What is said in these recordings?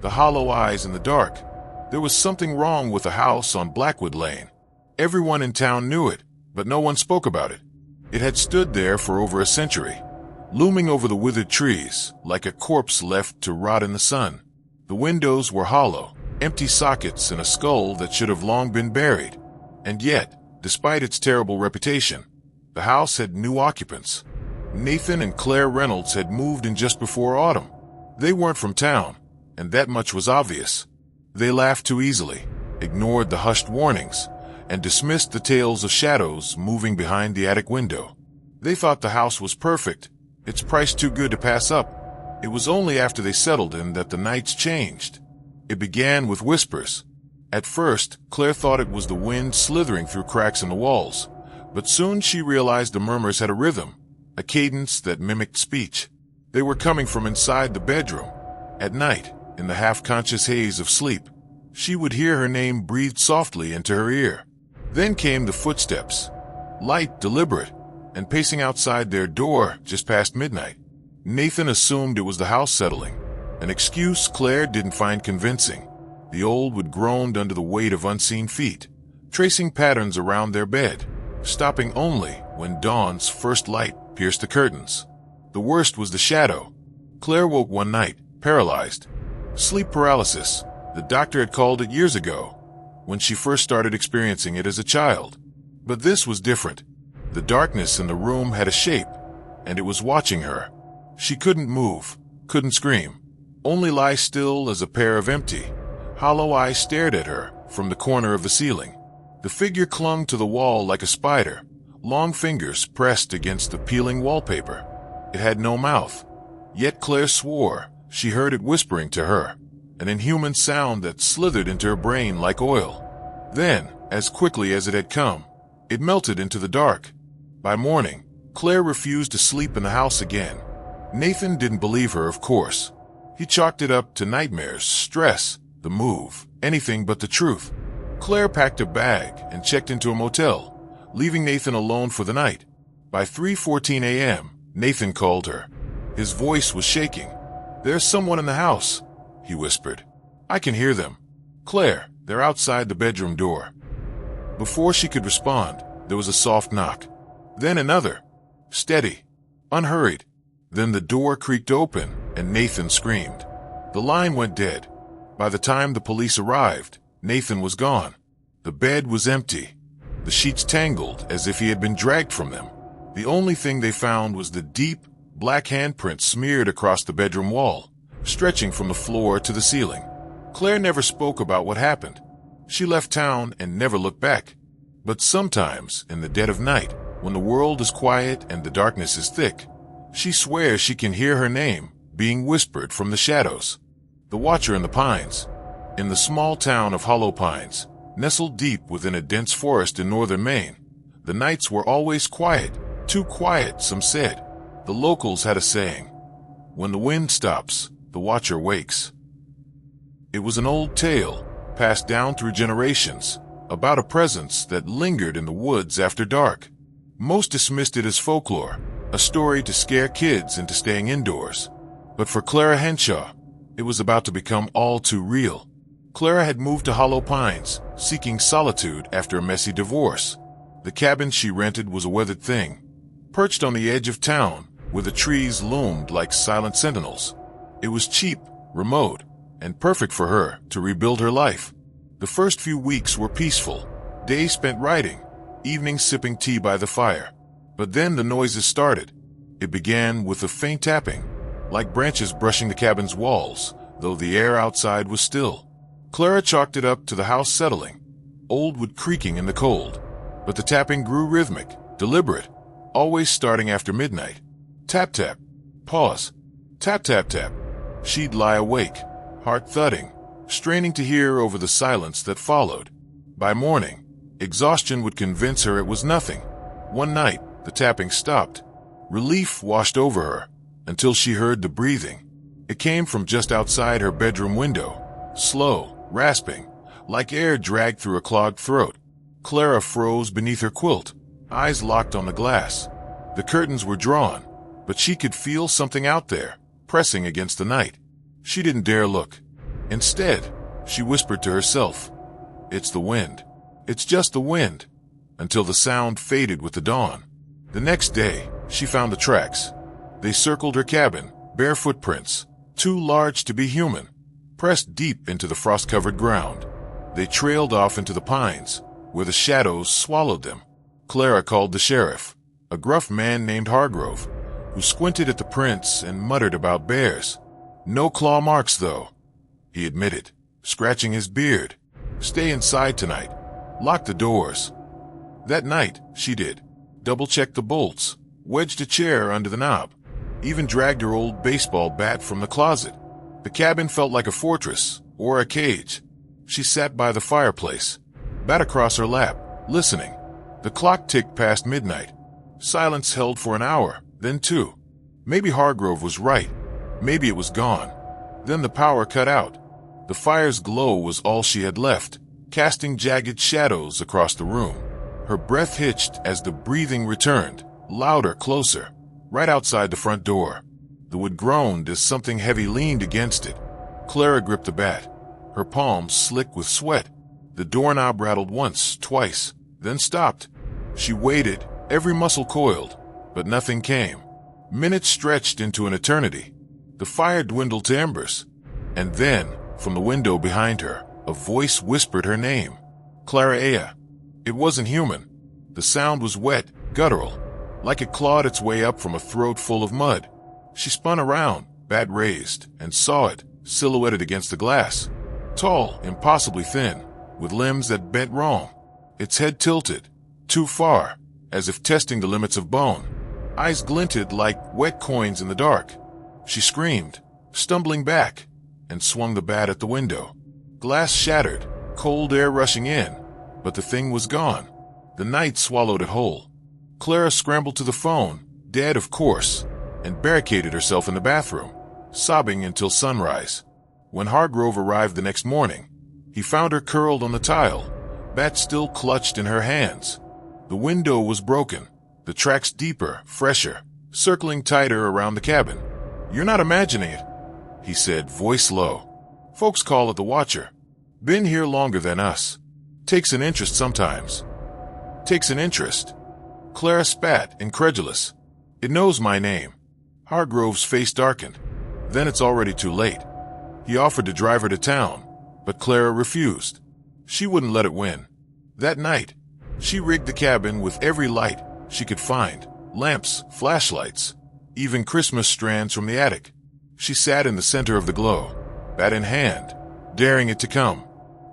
the hollow eyes in the dark. There was something wrong with the house on Blackwood Lane. Everyone in town knew it, but no one spoke about it. It had stood there for over a century, looming over the withered trees, like a corpse left to rot in the sun. The windows were hollow, empty sockets and a skull that should have long been buried. And yet, despite its terrible reputation, the house had new occupants. Nathan and Claire Reynolds had moved in just before autumn. They weren't from town, and that much was obvious. They laughed too easily, ignored the hushed warnings, and dismissed the tales of shadows moving behind the attic window. They thought the house was perfect, its price too good to pass up. It was only after they settled in that the nights changed. It began with whispers. At first, Claire thought it was the wind slithering through cracks in the walls, but soon she realized the murmurs had a rhythm, a cadence that mimicked speech. They were coming from inside the bedroom. At night, in the half-conscious haze of sleep, she would hear her name breathed softly into her ear. Then came the footsteps, light, deliberate, and pacing outside their door just past midnight. Nathan assumed it was the house settling, an excuse Claire didn't find convincing. The old wood groaned under the weight of unseen feet, tracing patterns around their bed, stopping only when dawn's first light pierced the curtains. The worst was the shadow. Claire woke one night, paralyzed. Sleep paralysis. The doctor had called it years ago, when she first started experiencing it as a child. But this was different. The darkness in the room had a shape, and it was watching her. She couldn't move, couldn't scream, only lie still as a pair of empty, hollow eyes stared at her from the corner of the ceiling. The figure clung to the wall like a spider, long fingers pressed against the peeling wallpaper. It had no mouth, yet Claire swore she heard it whispering to her, an inhuman sound that slithered into her brain like oil. Then, as quickly as it had come, it melted into the dark. By morning, Claire refused to sleep in the house again. Nathan didn't believe her, of course. He chalked it up to nightmares, stress, the move, anything but the truth. Claire packed a bag and checked into a motel, leaving Nathan alone for the night. By 3:14 a.m., Nathan called her. His voice was shaking. "There's someone in the house," he whispered. "I can hear them. Claire, they're outside the bedroom door." Before she could respond, there was a soft knock. Then another. Steady. Unhurried. Then the door creaked open, and Nathan screamed. The line went dead. By the time the police arrived, Nathan was gone. The bed was empty, the sheets tangled as if he had been dragged from them. The only thing they found was the deep, black handprint smeared across the bedroom wall, stretching from the floor to the ceiling. Claire never spoke about what happened. She left town and never looked back. But sometimes, in the dead of night, when the world is quiet and the darkness is thick, she swears she can hear her name being whispered from the shadows. The Watcher in the Pines. In the small town of Hollow Pines, nestled deep within a dense forest in northern Maine, the nights were always quiet, too quiet, some said. The locals had a saying, "When the wind stops, the Watcher wakes." It was an old tale, passed down through generations, about a presence that lingered in the woods after dark. Most dismissed it as folklore, a story to scare kids into staying indoors. But for Clara Henshaw, it was about to become all too real. Clara had moved to Hollow Pines, seeking solitude after a messy divorce. The cabin she rented was a weathered thing, perched on the edge of town, where the trees loomed like silent sentinels. It was cheap, remote, and perfect for her to rebuild her life. The first few weeks were peaceful, days spent writing, evenings sipping tea by the fire. But then the noises started. It began with a faint tapping, like branches brushing the cabin's walls, though the air outside was still. Clara chalked it up to the house settling, old wood creaking in the cold. But the tapping grew rhythmic, deliberate, always starting after midnight. Tap tap, pause, tap tap tap. She'd lie awake, heart thudding, straining to hear over the silence that followed. By morning, exhaustion would convince her it was nothing. One night, the tapping stopped. Relief washed over her, until she heard the breathing. It came from just outside her bedroom window, slow, rasping, like air dragged through a clogged throat. Clara froze beneath her quilt, eyes locked on the glass. The curtains were drawn, but she could feel something out there, pressing against the night. She didn't dare look. Instead, she whispered to herself, "It's the wind. It's just the wind," until the sound faded with the dawn. The next day, she found the tracks. They circled her cabin, bare footprints, too large to be human, pressed deep into the frost-covered ground. They trailed off into the pines, where the shadows swallowed them. Clara called the sheriff, a gruff man named Hargrove, who squinted at the prints and muttered about bears. "No claw marks, though," he admitted, scratching his beard. "Stay inside tonight. Lock the doors." That night, she did. Double-checked the bolts, wedged a chair under the knob, even dragged her old baseball bat from the closet. The cabin felt like a fortress or a cage. She sat by the fireplace, bat across her lap, listening. The clock ticked past midnight. Silence held for an hour, then two. Maybe Hargrove was right. Maybe it was gone. Then the power cut out. The fire's glow was all she had left, casting jagged shadows across the room. Her breath hitched as the breathing returned, louder, closer, right outside the front door. The wood groaned as something heavy leaned against it. Clara gripped the bat, her palms slick with sweat. The doorknob rattled once, twice, then stopped. She waited, every muscle coiled, but nothing came. Minutes stretched into an eternity. The fire dwindled to embers. And then, from the window behind her, a voice whispered her name. Clara Aya. It wasn't human. The sound was wet, guttural, like it clawed its way up from a throat full of mud. She spun around, bat raised, and saw it, silhouetted against the glass. Tall, impossibly thin, with limbs that bent wrong. Its head tilted, too far, as if testing the limits of bone. Eyes glinted like wet coins in the dark. She screamed, stumbling back, and swung the bat at the window. Glass shattered, cold air rushing in, but the thing was gone. The night swallowed it whole. Clara scrambled to the phone, dead of course, and barricaded herself in the bathroom, sobbing until sunrise. When Hargrove arrived the next morning, he found her curled on the tile, bat still clutched in her hands. The window was broken, the tracks deeper, fresher, circling tighter around the cabin. "You're not imagining it," he said, voice low. "Folks call it the Watcher. Been here longer than us. Takes an interest sometimes." "Takes an interest?" Clara spat, incredulous. "It knows my name." Hargrove's face darkened. "Then it's already too late." He offered to drive her to town, but Clara refused. She wouldn't let it win. That night, she rigged the cabin with every light she could find, lamps, flashlights, even Christmas strands from the attic. She sat in the center of the glow, bat in hand, daring it to come.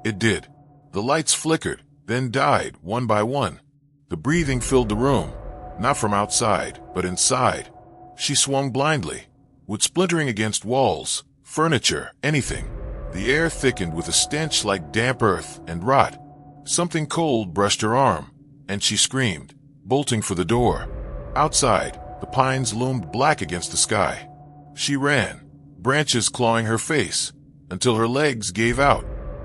It did. The lights flickered, then died one by one. The breathing filled the room, not from outside, but inside. She swung blindly, wood splintering against walls, furniture, anything. The air thickened with a stench like damp earth and rot. Something cold brushed her arm, and she screamed, bolting for the door. Outside, the pines loomed black against the sky. She ran, branches clawing her face, until her legs gave out.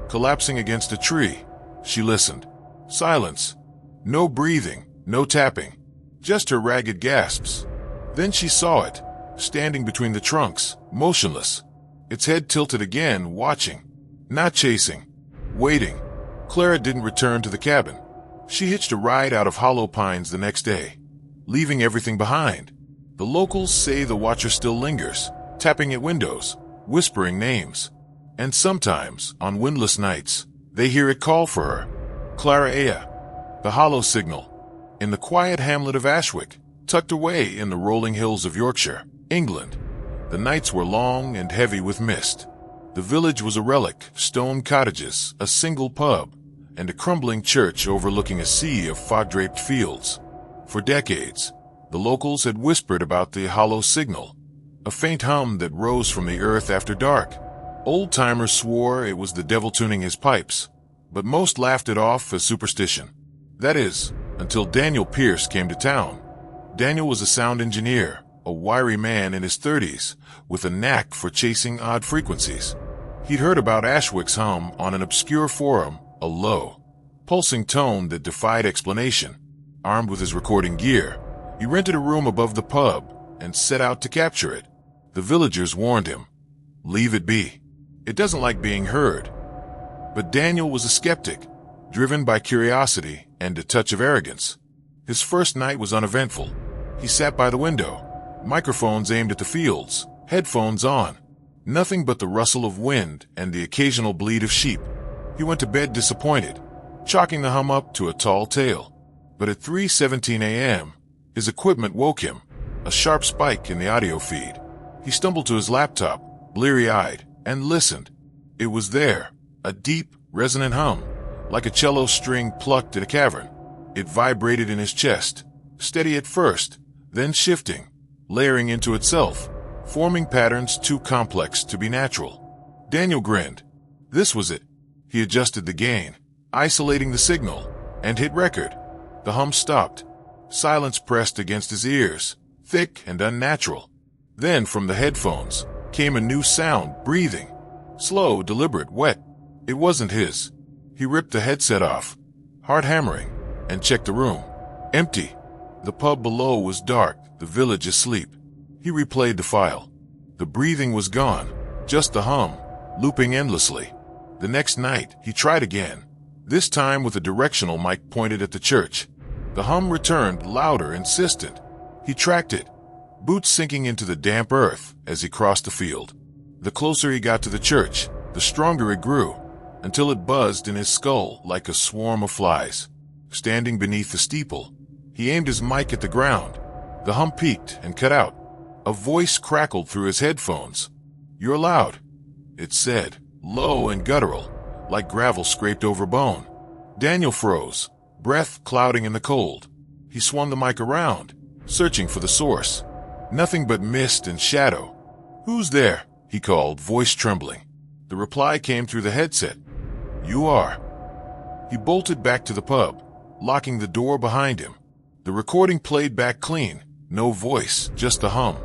Collapsing against a tree, she listened. Silence. No breathing, no tapping. Just her ragged gasps. Then she saw it, standing between the trunks, motionless. Its head tilted again, watching. Not chasing. Waiting. Clara didn't return to the cabin. She hitched a ride out of Hollow Pines the next day, leaving everything behind. The locals say the Watcher still lingers, tapping at windows, whispering names. And sometimes, on windless nights, they hear it call for her. Clara Aya. The hollow signal. In the quiet hamlet of Ashwick, tucked away in the rolling hills of Yorkshire, England. The nights were long and heavy with mist. The village was a relic, stone cottages, a single pub, and a crumbling church overlooking a sea of fog-draped fields. For decades, the locals had whispered about the hollow signal, a faint hum that rose from the earth after dark. Old-timers swore it was the devil tuning his pipes, but most laughed it off as superstition. That is, until Daniel Pierce came to town. Daniel was a sound engineer, a wiry man in his 30s, with a knack for chasing odd frequencies. He'd heard about Ashwick's hum on an obscure forum, a low, pulsing tone that defied explanation. Armed with his recording gear, he rented a room above the pub and set out to capture it. The villagers warned him, "Leave it be. It doesn't like being heard. But Daniel was a skeptic, driven by curiosity and a touch of arrogance. His first night was uneventful. He sat by the window, microphones aimed at the fields, headphones on. Nothing but the rustle of wind and the occasional bleat of sheep. He went to bed disappointed, chalking the hum up to a tall tale. But at 3:17 a.m., his equipment woke him, a sharp spike in the audio feed. He stumbled to his laptop, bleary-eyed, and listened. It was there, a deep, resonant hum, like a cello string plucked in a cavern. It vibrated in his chest, steady at first, then shifting, layering into itself, forming patterns too complex to be natural. Daniel grinned. This was it. He adjusted the gain, isolating the signal, and hit record. The hum stopped. Silence pressed against his ears, thick and unnatural. Then from the headphones came a new sound, breathing. Slow, deliberate, wet. It wasn't his. He ripped the headset off, heart hammering, and checked the room. Empty. The pub below was dark, the village asleep. He replayed the file. The breathing was gone, just the hum, looping endlessly. The next night, he tried again, this time with a directional mic pointed at the church. The hum returned, louder, insistent. He tracked it, boots sinking into the damp earth as he crossed the field. The closer he got to the church, the stronger it grew, until it buzzed in his skull like a swarm of flies. Standing beneath the steeple, he aimed his mic at the ground. The hum peaked and cut out. A voice crackled through his headphones. "You're loud," it said, low and guttural, like gravel scraped over bone. Daniel froze, breath clouding in the cold. He swung the mic around, searching for the source. Nothing but mist and shadow. "Who's there?" he called, voice trembling. The reply came through the headset. "You are." He bolted back to the pub, locking the door behind him. The recording played back clean, no voice, just the hum.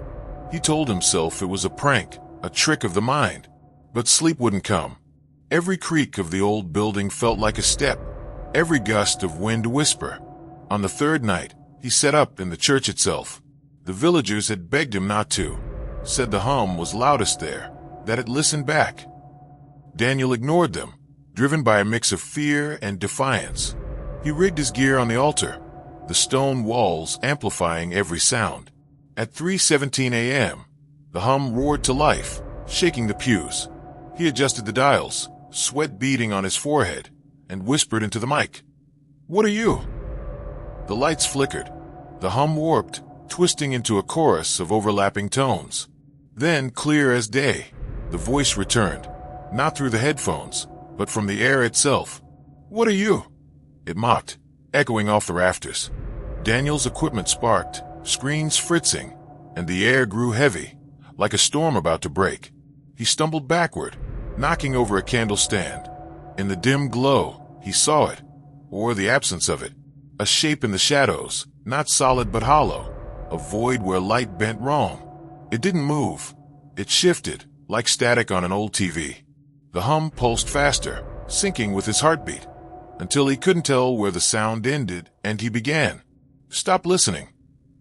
He told himself it was a prank, a trick of the mind. But sleep wouldn't come. Every creak of the old building felt like a step, every gust of wind a whisper. On the third night, he set up in the church itself. The villagers had begged him not to, said the hum was loudest there, that it listened back. Daniel ignored them, driven by a mix of fear and defiance. He rigged his gear on the altar, the stone walls amplifying every sound. At 3:17 a.m., the hum roared to life, shaking the pews. He adjusted the dials, sweat beading on his forehead, and whispered into the mic. "What are you?" The lights flickered. The hum warped, twisting into a chorus of overlapping tones. Then, clear as day, the voice returned, not through the headphones, but from the air itself. "What are you?" it mocked, echoing off the rafters. Daniel's equipment sparked, screens fritzing, and the air grew heavy, like a storm about to break. He stumbled backward, knocking over a candle stand. In the dim glow, he saw it, or the absence of it, a shape in the shadows, not solid but hollow, a void where light bent wrong. It didn't move. It shifted, like static on an old TV. The hum pulsed faster, syncing with his heartbeat, until he couldn't tell where the sound ended and he began. "Stop listening,"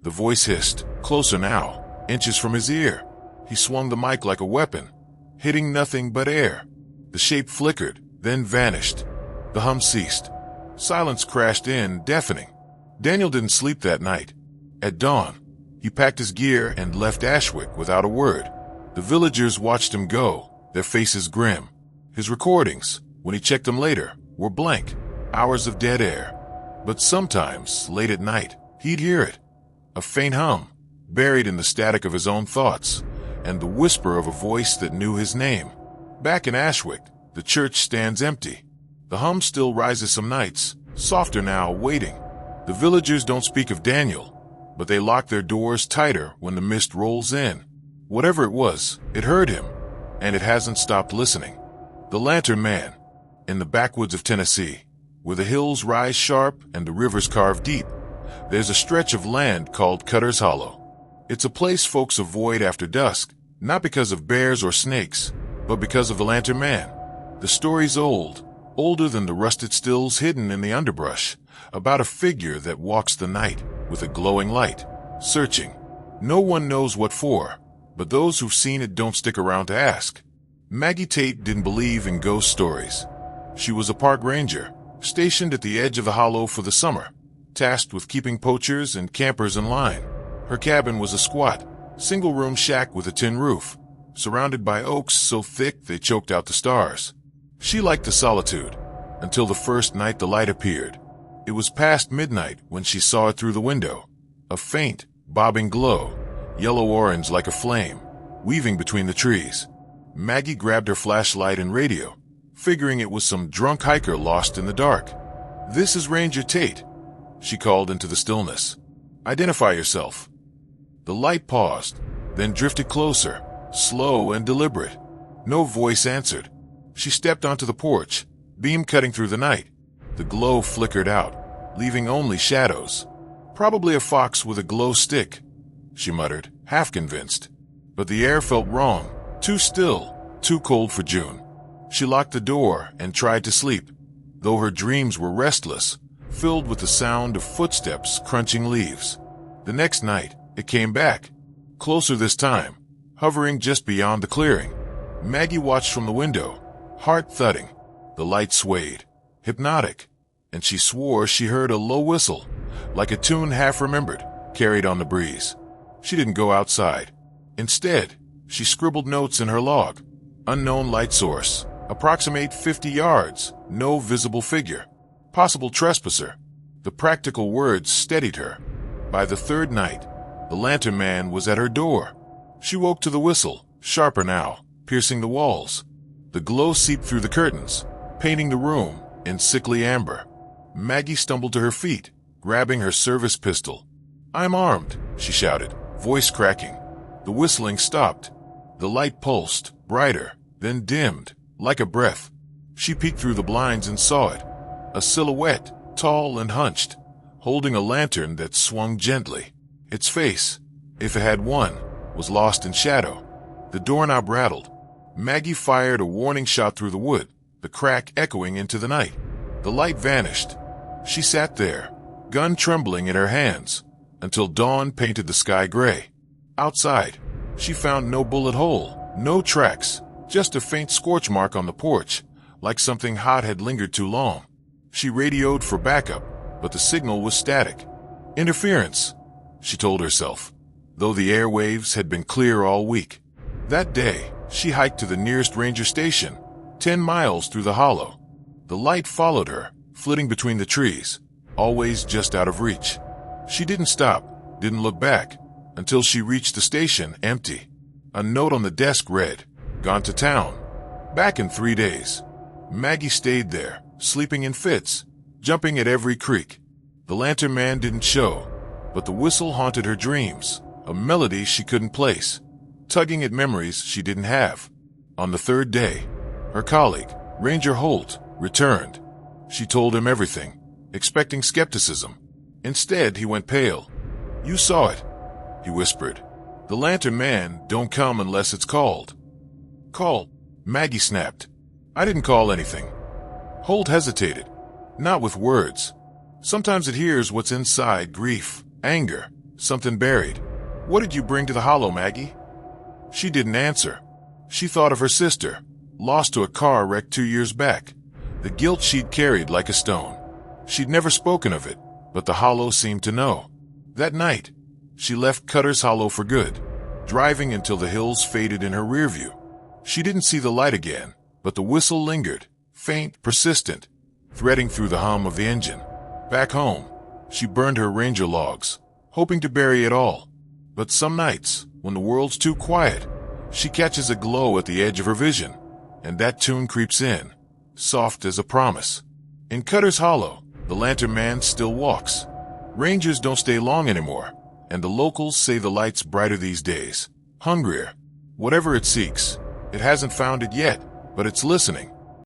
the voice hissed, closer now, inches from his ear. He swung the mic like a weapon, hitting nothing but air. The shape flickered, then vanished. The hum ceased. Silence crashed in, deafening. Daniel didn't sleep that night. At dawn, he packed his gear and left Ashwick without a word. The villagers watched him go, their faces grim. His recordings, when he checked them later, were blank, hours of dead air. But sometimes, late at night, he'd hear it. A faint hum, buried in the static of his own thoughts, and the whisper of a voice that knew his name. Back in Ashwick, the church stands empty. The hum still rises some nights, softer now, waiting. The villagers don't speak of Daniel, but they lock their doors tighter when the mist rolls in. Whatever it was, it heard him, and it hasn't stopped listening. The Lantern Man, in the backwoods of Tennessee, where the hills rise sharp and the rivers carve deep, there's a stretch of land called Cutter's Hollow. It's a place folks avoid after dusk, not because of bears or snakes, but because of the Lantern Man. The story's old, older than the rusted stills hidden in the underbrush, about a figure that walks the night with a glowing light, searching. No one knows what for, but those who've seen it don't stick around to ask. Maggie Tate didn't believe in ghost stories. She was a park ranger, stationed at the edge of the hollow for the summer, tasked with keeping poachers and campers in line. Her cabin was a squat, single-room shack with a tin roof, surrounded by oaks so thick they choked out the stars. She liked the solitude, until the first night the light appeared. It was past midnight when she saw it through the window. A faint, bobbing glow, yellow-orange like a flame, weaving between the trees. Maggie grabbed her flashlight and radio, figuring it was some drunk hiker lost in the dark. "This is Ranger Tate," she called into the stillness. "Identify yourself." The light paused, then drifted closer, slow and deliberate. No voice answered. She stepped onto the porch, beam cutting through the night. The glow flickered out, leaving only shadows. "Probably a fox with a glow stick," she muttered, half convinced. But the air felt wrong, too still, too cold for June. She locked the door and tried to sleep, though her dreams were restless, filled with the sound of footsteps crunching leaves. The next night, it came back, closer this time, hovering just beyond the clearing. Maggie watched from the window, heart thudding. The light swayed, hypnotic, and she swore she heard a low whistle, like a tune half remembered, carried on the breeze. She didn't go outside. Instead, she scribbled notes in her log. Unknown light source. Approximate 50 yards. No visible figure. Possible trespasser. The practical words steadied her. By the third night, the lantern man was at her door. She woke to the whistle, sharper now, piercing the walls. The glow seeped through the curtains, painting the room in sickly amber. Maggie stumbled to her feet, grabbing her service pistol. "I'm armed," she shouted, voice cracking. The whistling stopped. The light pulsed, brighter, then dimmed, like a breath. She peeked through the blinds and saw it. A silhouette, tall and hunched, holding a lantern that swung gently. Its face, if it had one, was lost in shadow. The doorknob rattled. Maggie fired a warning shot through the wood, the crack echoing into the night. The light vanished. She sat there, gun trembling in her hands, until dawn painted the sky gray. Outside, she found no bullet hole, no tracks, just a faint scorch mark on the porch, like something hot had lingered too long. She radioed for backup, but the signal was static. Interference, she told herself, though the airwaves had been clear all week. That day, she hiked to the nearest ranger station, 10 miles through the hollow. The light followed her, flitting between the trees, always just out of reach. She didn't stop, didn't look back, until she reached the station empty. A note on the desk read, "Gone to town. Back in 3 days." Maggie stayed there, sleeping in fits, jumping at every creak. The lantern man didn't show, but the whistle haunted her dreams, a melody she couldn't place, tugging at memories she didn't have. On the third day, her colleague, Ranger Holt, returned. She told him everything, expecting skepticism. Instead, he went pale. "You saw it," he whispered. "The lantern man don't come unless it's called." "Called?" Maggie snapped. "I didn't call anything." Holt hesitated. "Not with words. Sometimes it hears what's inside, grief, anger, something buried. What did you bring to the hollow, Maggie?" She didn't answer. She thought of her sister, lost to a car wreck 2 years back. The guilt she'd carried like a stone. She'd never spoken of it, but the hollow seemed to know. That night, she left Cutter's Hollow for good, driving until the hills faded in her rear view. She didn't see the light again, but the whistle lingered, faint, persistent, threading through the hum of the engine. Back home, she burned her ranger logs, hoping to bury it all. But some nights, when the world's too quiet, she catches a glow at the edge of her vision, and that tune creeps in, soft as a promise. In Cutter's Hollow, the lantern man still walks. Rangers don't stay long anymore, and the locals say the light's brighter these days, hungrier. Whatever it seeks, it hasn't found it yet, but it's listening.